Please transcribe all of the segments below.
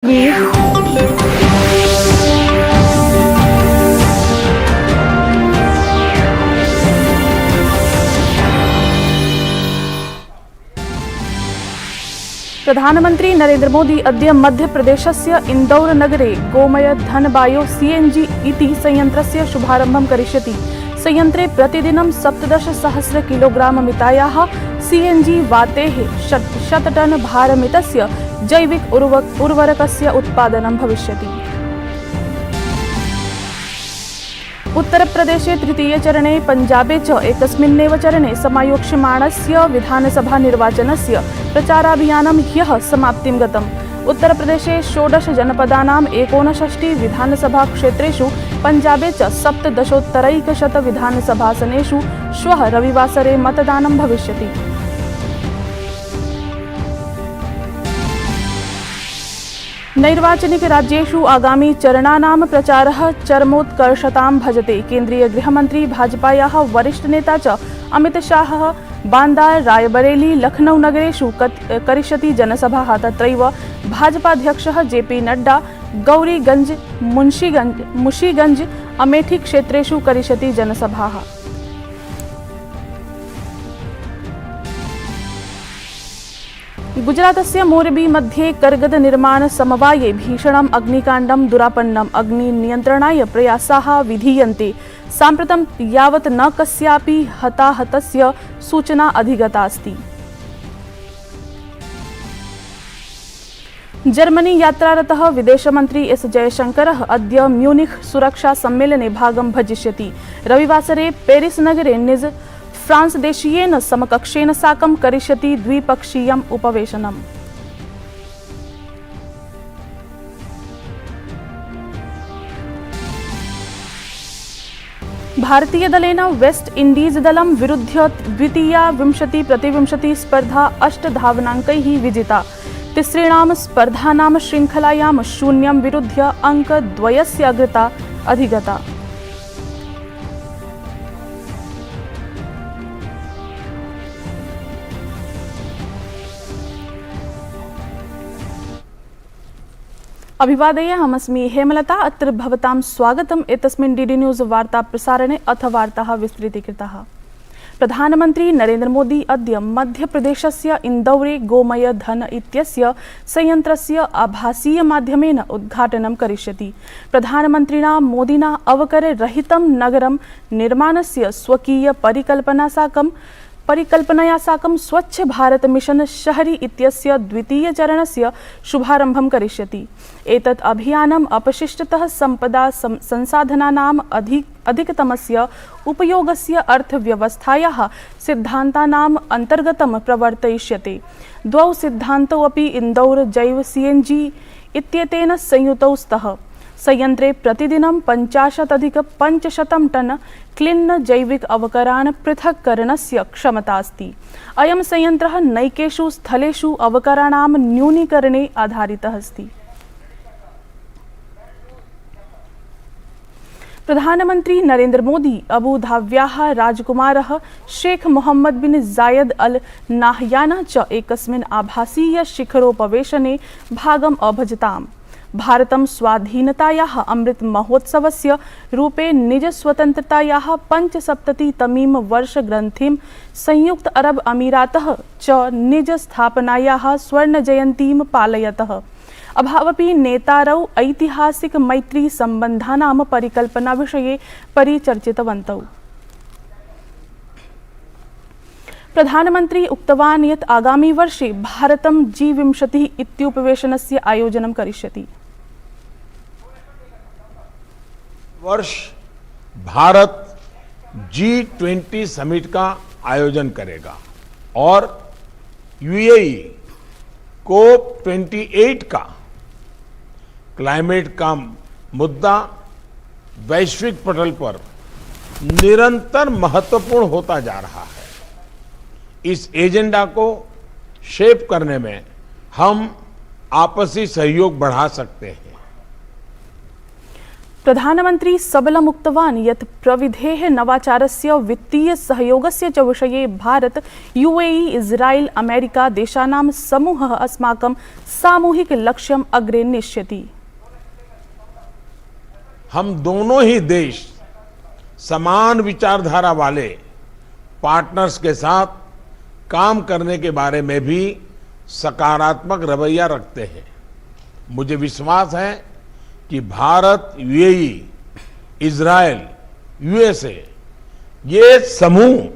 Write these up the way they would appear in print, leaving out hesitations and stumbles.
प्रधानमंत्री नरेंद्र मोदी अद्य मध्यप्रदेशस्य इन्दौर नगरे गोमय धन बायो सीएनजी इति संयन्त्रस्य शुभारम्भं करिष्यति। संयन्त्रे प्रतिदिनं 17,000 किलोग्राम मितायाः सीएनजी वातेः 100 टन भारमितस्य जैविक उर्वरकस्य उत्पादनं भविष्यति। उत्तरप्रदेशे तृतीये चरणे पञ्जाबे च एकस्मिन्नेव चरणे समायोक्ष्यमाणस्य विधानसभा निर्वाचनस्य प्रचाराभियानं ह्यः समाप्तिं गतम्। उत्तरप्रदेशे 16 जनपदानां 59 विधानसभा क्षेत्रेषु, पञ्जाबे च 17,100 विधानसभासनेषु श्वः रविवासरे मतदानं भविष्यति। नैर्वाचनिक राज्येषु आगामी चरणानां प्रचारः चरमोत्कर्षतां भजते। केन्द्रीय गृहमन्त्री भाजपायाः वरिष्ठ नेता च अमित शाहः बांदा, रायबरेली, लखनऊ नगरेषु करिष्यति जनसभाः। तत्रैव भाजपाध्यक्षः जेपी नड्डा गौरीगंज, मुंशीगंज, अमेठी क्षेत्रेषु करिष्यति जनसभाः। गुजरातस्य मोरबी मध्ये कर्गद निर्माण समवाये भीषणम् अग्निकाण्डं दुरापन्नम्। अग्निनियन्त्रणाय प्रयासाः विधीयन्ते। साम्प्रतं यावत् न कस्यापि हताहतस्य सूचना अधिगता अस्ति। जर्मनी यात्रारतः विदेशमन्त्री एस जयशंकरः अद्य म्यूनिख सुरक्षा सम्मेलने भागं भजिष्यति। रविवासरे पेरिस नगरे निज फ्रांस देशीयेन समकक्षेन साकं करिष्यति द्विपक्षीयम् उपवेशनम्। भारतीयदलेन वेस्ट इण्डीज दलं विरुध्य द्वितीया 20-20 स्पर्धा 8 धावनाङ्कैः विजिता। तिसृणां स्पर्धानां श्रृङ्खलायां 0 विरुध्य अङ्कद्वयस्य अग्रता अधिगता। अभिवादये, अहमस्मि हेमलता। अत्र भवतां स्वागतम् एतस्मिन् डीडी न्यूज़ वार्ता प्रसारणे। अथ वार्ताः विस्तृतीकृताः। प्रधानमन्त्री नरेंद्र मोदी अद्य मध्यप्रदेशस्य इन्दौरे गोमय धन इत्यस्य संयन्त्रस्य आभासीय माध्यमेन उद्घाटनं करिष्यति। प्रधानमन्त्रिणा मोदिना अवकररहितं नगरं निर्माणस्य स्वकीय परिकल्पनया साकं स्वच्छ भारत मिशन शहरी इत्यस्य द्वितीय चरणस्य शुभारम्भं करिष्यति। एतत् अभियानम् अपशिष्टतः सम्पदा संसाधनानाम् अधिकतमस्य उपयोगस्य अर्थव्यवस्थायाः सिद्धान्तानाम् अन्तर्गतं प्रवर्तयिष्यते। द्वौ सिद्धान्तौ अपि इन्दौर जैव सीएनजी इत्येतेन संयुतौ स्तः। संयन्त्रे प्रतिदिनं 50,500 टन क्लिन्न जैविक अवकरान् पृथक्करणस्य क्षमता अस्ति। अयं संयन्त्रः नैकेषु स्थलेषु अवकराणां न्यूनीकरणे आधारितः अस्ति। प्रधानमन्त्री नरेंद्र मोदी अबुधाब्याः राजकुमारः शेख मोहम्मद बिन जायद अल नाहयानः च एकस्मिन् आभासीय शिखरोपवेशने भागम् अभजताम्। भारतं स्वाधीनतायाः अमृत महोत्सवस्य रूपे निज स्वतन्त्रतायाः 75तमीं वर्षग्रन्थिं संयुक्त अरब अमीरातः च निज स्थापनायाः स्वर्णजयन्तीं पालयतः। अभावपि नेतारौ ऐतिहासिक मैत्री सम्बन्धानां परिकल्पना विषये परिचर्चितवन्तौ। प्रधानमन्त्री उक्तवान् यत् आगामी वर्षे भारतं G20 इत्युपवेशनस्य आयोजनं करिष्यति। वर्ष भारत G20 समिट का आयोजन करेगा और यूएई COP28 का क्लाइमेट का मुद्दा वैश्विक पटल पर निरंतर महत्वपूर्ण होता जा रहा है। इस एजेंडा को शेप करने में हम आपसी सहयोग बढ़ा सकते हैं। प्रधानमंत्री सबलम् उक्तवान् यत् प्रविधेः नवाचारस्य वित्तीय सहयोगस्य च विषये भारत यूएई इजराइल अमेरिका देशानां समूहः अस्माकं सामूहिक लक्ष्यम् अग्रे नेष्यति। हम दोनों ही देश समान विचारधारा वाले पार्टनर्स के साथ काम करने के बारे में भी सकारात्मक रवैया रखते हैं। मुझे विश्वास है कि भारत, यूएई, इजराइल, यूएसए ये समूह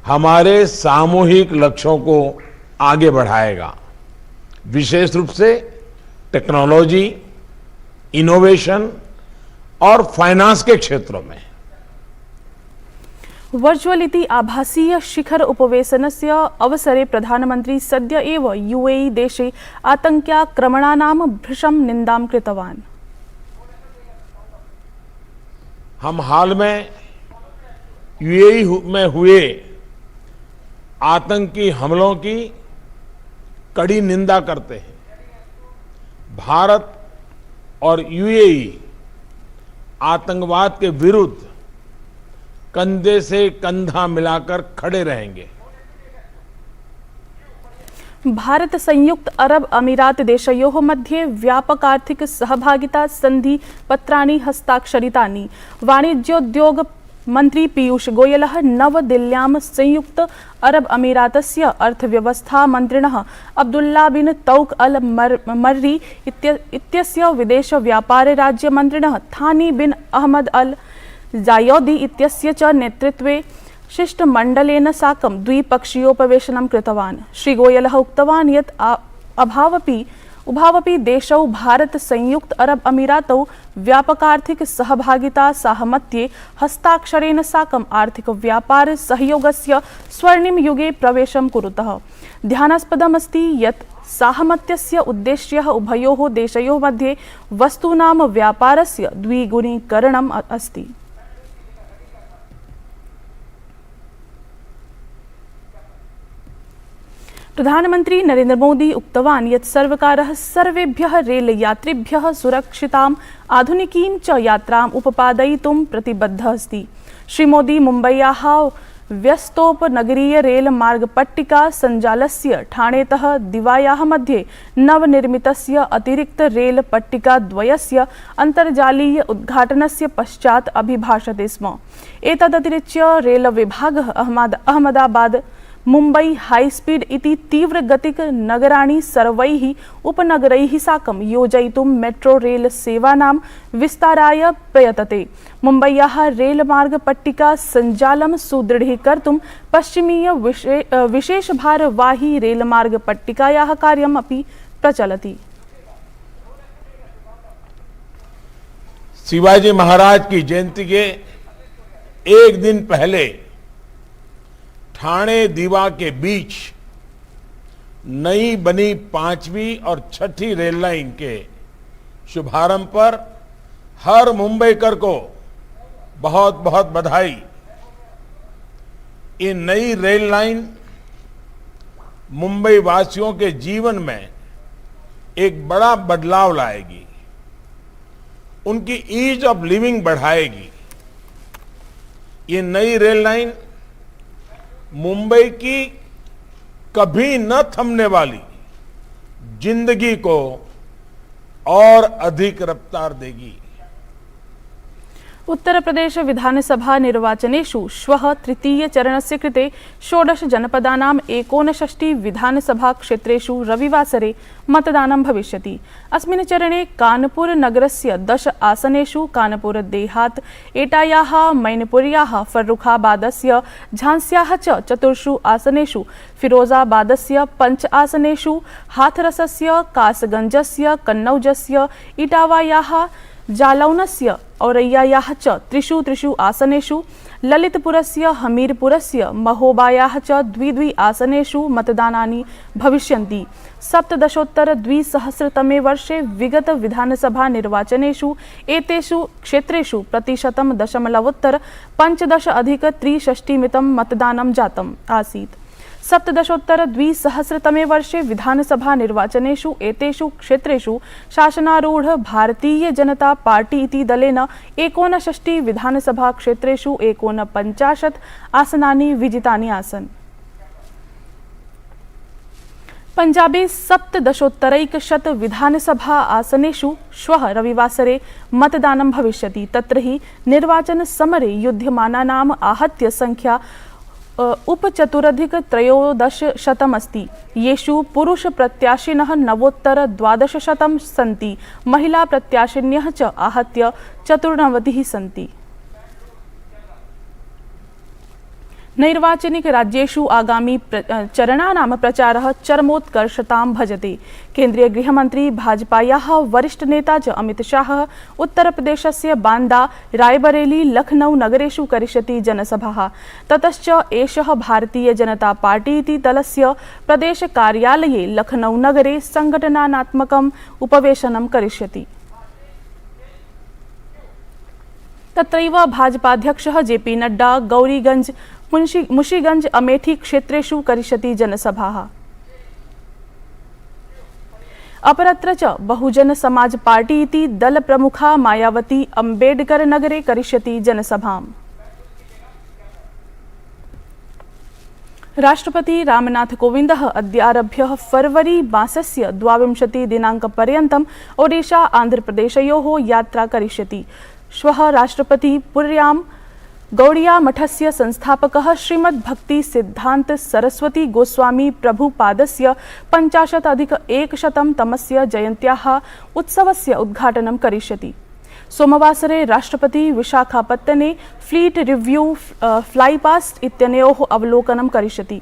हमारे सामूहिक लक्ष्यों को आगे बढ़ाएगा, विशेष रूप से टेक्नोलॉजी, इनोवेशन और फाइनेंस के क्षेत्रों में। वर्चुअल इति आभासीय शिखर उपवेशनस्य अवसरे प्रधानमंत्री सद्य एव यूएई देशे आतंक्याक्रमणानां भृशं निन्दां कृतवान्। हम हाल में यूएई में हुए आतंकी हमलों की कड़ी निंदा करते हैं। भारत और यूएई आतंकवाद के विरुद्ध कंधे से कंधा मिलाकर खड़े रहेंगे। भारत संयुक्त अरब अमीरात देशयोः मध्ये व्यापक आर्थिक सहभागिता संधि पत्राणि हस्ताक्षरितानि। वाणिज्योद्योग मंत्री पीयूष गोयलः नवदिल्ल्यां संयुक्त अरब अमीरातस्य अर्थव्यवस्था मन्त्रिणः अब्दुल्ला बिन तौक अल मर्री इत्यस्य विदेश व्यापार राज्य मन्त्रिणः थानी बिन अहमद अल जायोदी इत्यस्य च नेतृत्वे शिष्टमण्डलेन साकं द्विपक्षीयोपवेशनं कृतवान्। श्री गोयलः उक्तवान् यत् उभावपि देशौ भारत संयुक्त अरब अमीरातौ व्यापकार्थिक सहभागिता साहमत्ये हस्ताक्षरेण साकम् आर्थिक व्यापार सहयोगस्य स्वर्णिम युगे प्रवेशं कुरुतः। ध्यानास्पदमस्ति यत् साहमत्यस्य उद्देश्यः उभयोः देशयोः मध्ये वस्तूनां व्यापारस्य द्विगुणीकरणम् अस्ति। प्रधानमंत्री नरेंद्र मोदी उक्तवान् यत् सर्वकारः सर्वेभ्यः रेलयात्रिभ्यः सुरक्षिताम् आधुनिकीं च यात्राम् उपपादयितुं प्रतिबद्धः अस्ति। श्रीमोदी मुम्बय्याः व्यस्तोपनगरीय रेलमार्गपट्टिका सञ्जालस्य ठाणेतः दिवायाः मध्ये नवनिर्मितस्य अतिरिक्त रेलपट्टिकाद्वयस्य अन्तर्जालीय उद्घाटनस्य पश्चात् अभिभाषते स्म। एतदतिरिच्य रेलविभागः अहमदाबाद मुम्बई हाईस्पीड इति तीव्रगतिक नगराणि सर्वैः उपनगरैः साकं योजयितुं मेट्रो रेल सेवानां विस्ताराय प्रयतते। मुम्बय्याः रेलमार्गपट्टिका सञ्जालं सुदृढीकर्तुं पश्चिमीय विशेषभारवाही रेलमार्गपट्टिकायाः कार्यम् अपि प्रचलति। शिवाजी महाराज की जयंती के एक दिन पहले ठाणे दीवा के बीच नई बनी 5वीं और 6ठी रेल लाइन के शुभारंभ पर हर मुंबईकर को बहुत बहुत बधाई। ये नई रेल लाइन मुंबई वासियों के जीवन में एक बड़ा बदलाव लाएगी, उनकी ईज ऑफ लिविंग बढ़ाएगी। ये नई रेल लाइन मुंबई की कभी न थमने वाली जिंदगी को और अधिक रफ्तार देगी। उत्तर प्रदेश विधानसभा निर्वाचनेषु श्वः तृतीय चरणस्य कृते 16 जनपदानां 59 विधानसभा क्षेत्रेषु रविवासरे मतदानं भविष्यति। अस्मिन् चरणे कानपुर नगरस्य 10 आसनेषु कानपुर देहात, एटायाः, मैनपुर्याः, फर्रुखाबादस्य, झांस्याः च 4 आसनेषु, फिरोजाबादस्य 5 आसनेषु, हाथरसस्य, कासगंजस्य, कन्नौजस्य, इटावायाः, जालौनस्य, औरैयायाः च 3 आसनेषु, ललितपुरस्य, हमीरपुरस्य, महोबायाः च 2 आसनेषु मतदानानि भविष्यन्ति। 17-2000 वर्षे विगत विधानसभा निर्वाचनेषु एतेषु क्षेत्रेषु प्रतिशतं 0.15 अधिक 63 मतदानं जातम् आसीत्। सप्तदशोत्तर-द्विसहस्रतमे वर्षे विधानसभा निर्वाचनेषु एतेषु क्षेत्रेषु शासनारूढ भारतीय जनता पार्टी इति दलेन 59 विधानसभा क्षेत्रेषु 49 आसनानि विजितानि आसन्। पंजाबे सप्तदशोत्तरैकशत विधानसभा आसनेषु श्वः रविवासरे मतदानं भविष्यति। तत्र हि निर्वाचन समरे युध्यमानानाम् आहत्य संख्या उपचतुरधिक-1300 अस्ति, येषु पुरुष प्रत्याशिनः नवोत्तर-1200 सन्ति, महिला प्रत्याशिन्यः च आहत्य 94 सन्ति। नैर्वाचनिक राज्येषु आगामी चरणानां प्रचारः चरमोत्कर्षतां भजते। केन्द्रीय गृहमन्त्री भाजपायाः वरिष्ठ नेता च अमित शाहः उत्तरप्रदेशस्य बांदा, रायबरेली, लखनऊ नगरेषु करिष्यति जनसभाः। ततश्च एषः भारतीय जनता पार्टी इति दलस्य प्रदेशकार्यालये लखनऊ नगरे संघटनात्मकम् उपवेशनं करिष्यति। तत्रैव भाजपाध्यक्षः जेपी नड्डा गौरीगंज, मुशीगंज, अमेठी क्षेत्रेषु करिष्यति जनसभाः। अपरत्र च बहुजन समाज पार्टी इति दल प्रमुखा मायावती अम्बेडकर नगरे करिष्यति जनसभाम्। राष्ट्रपति रामनाथ कोविंदः अद्यारभ्य फरवरी मासस्य 22 दिनाङ्कपर्यन्तम् ओडिशा आन्ध्रप्रदेशयोः यात्रा करिष्यति। श्वः राष्ट्रपति पुर्यां गौड़िया मठस्य संस्थापकः श्रीमद्भक्ति सिद्धांत सरस्वती गोस्वामी प्रभुपादस्य 50+100 तमस्य जयन्त्याः उत्सवस्य उद्घाटनं करिष्यति। सोमवासरे राष्ट्रपति विशाखापत्तने फ्लीट रिव्यू फ्लाईपास्ट इत्यनयोः अवलोकनं करिष्यति।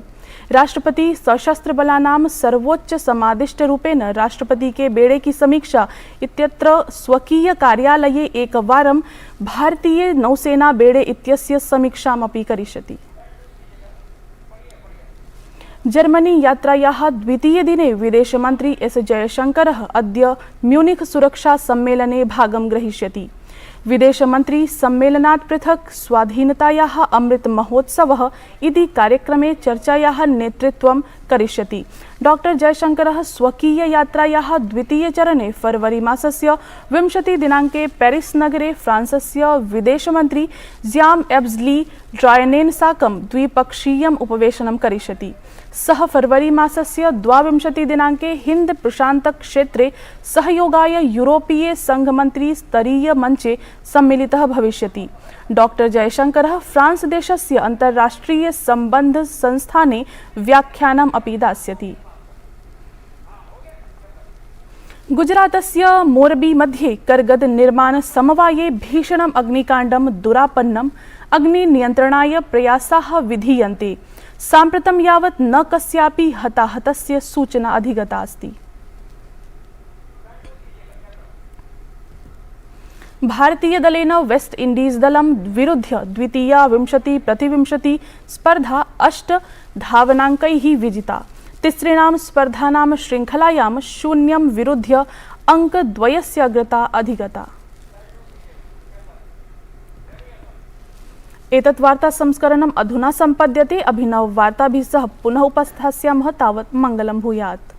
राष्ट्रपति सशस्त्र बलानां सर्वोच्च समादिष्टरूपेण राष्ट्रपति के बेड़े की समीक्षा इत्यत्र स्वकीय कार्यालये एकवारं भारतीय नौसेना बेड़े इत्यस्य समीक्षामपि करिष्यति। जर्मनी यात्रायाः द्वितीय दिने विदेशमन्त्री एस जयशंकरः अद्य म्यूनिख सुरक्षा सम्मेलने भागं ग्रहीष्यति। विदेशमन्त्री सम्मेलनात् पृथक् स्वाधीनतायाः अमृत महोत्सवः इति कार्यक्रमे चर्चायाः नेतृत्वं करिष्यति। डॉक्टर जयशंकरः स्वकीय यात्रायाः द्वितीय चरणे फरवरी मासस्य 20 दिनाङ्के पेरिस् नगरे फ्रांसस्य विदेशमन्त्री ज़्याम् एब्स् ली ड्रायनेन साकं द्विपक्षीयम् उपवेशनं करिष्यति। सः फरवरी मासस्य 22 दिनाङ्के हिंद प्रशांत क्षेत्रे सहयोगाय यूरोपीय संघमन्त्री स्तरीय मञ्चे सम्मिलितः भविष्यति। डॉक्टर जयशंकरः फ्रांस देशस्य अन्ताराष्ट्रिय सम्बन्ध संस्थाने व्याख्यानम् अपि दास्यति। गुजरातस्य मोरबी मध्ये कर्गद निर्माण समवाये भीषणम् अग्निकाण्डं दुरापन्नम्। अग्निनियन्त्रणाय प्रयासाः विधीयन्ते। साम्प्रतं यावत् न कस्यापि हताहतस्य सूचना अधिगता अस्ति। भारतीय दलेन वेस्ट इंडीज दलं विरुध्य द्वितीया 20-20 स्पर्धा 8 धावनाङ्कैः विजिता। तिसृणां स्पर्धानां श्रृङ्खलायां 0 विरुध्य अङ्कद्वयस्य अग्रता अधिगता। एतत् वार्ता संस्करणम् अधुना सम्पद्यते। अभिनव वार्ताभिः सह पुनः उपस्थास्यामः। तावत् मङ्गलं भूयात्।